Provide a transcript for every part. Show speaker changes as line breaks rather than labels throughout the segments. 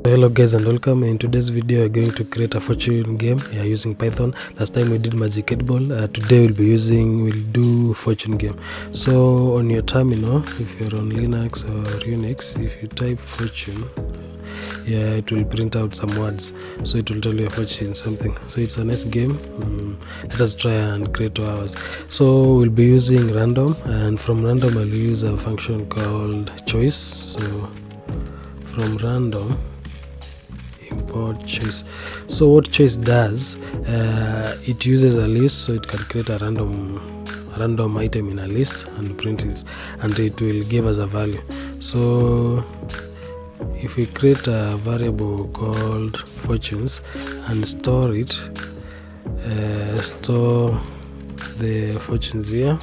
Hello guys and welcome. In today's video we're going to create a fortune game using Python. Last time we did Magic 8 Ball. Today we'll do fortune game. So on your terminal, if you're on Linux or Unix, if you type fortune, it will print out some words, so it will tell you a fortune something. So it's a nice game. Let us try and create ours. So we'll be using random, and from random I'll use a function called choice. So from random import choice. So what choice does, it uses a list, so it can create a random item in a list and print it, and it will give us a value. So if we create a variable called fortunes and store it, store the fortunes here,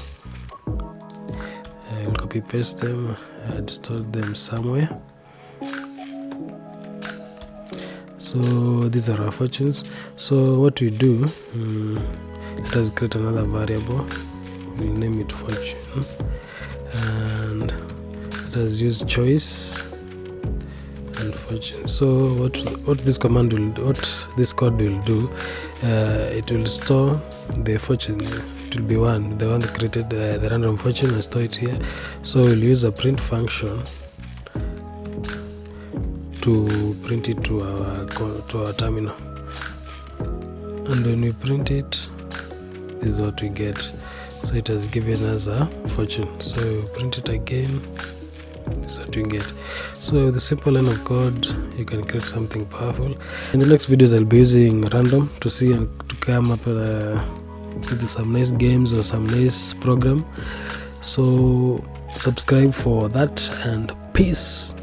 I'll copy paste them and store them somewhere. So these are our fortunes. So what we do, let us create another variable. We'll name it fortune, and let us use choice and fortune. So what this command will do, what this code will do, it will store the fortune. It will be the one that created the random fortune, and store it here. So we'll use a print function to print it to our terminal, and when we print it, this is what we get. So it has given us a fortune. So we print it again, this is what we get. So with a simple line of code, you can create something powerful. In the next videos I'll be using random to see and to come up with some nice games or some nice program. So subscribe for that, and peace.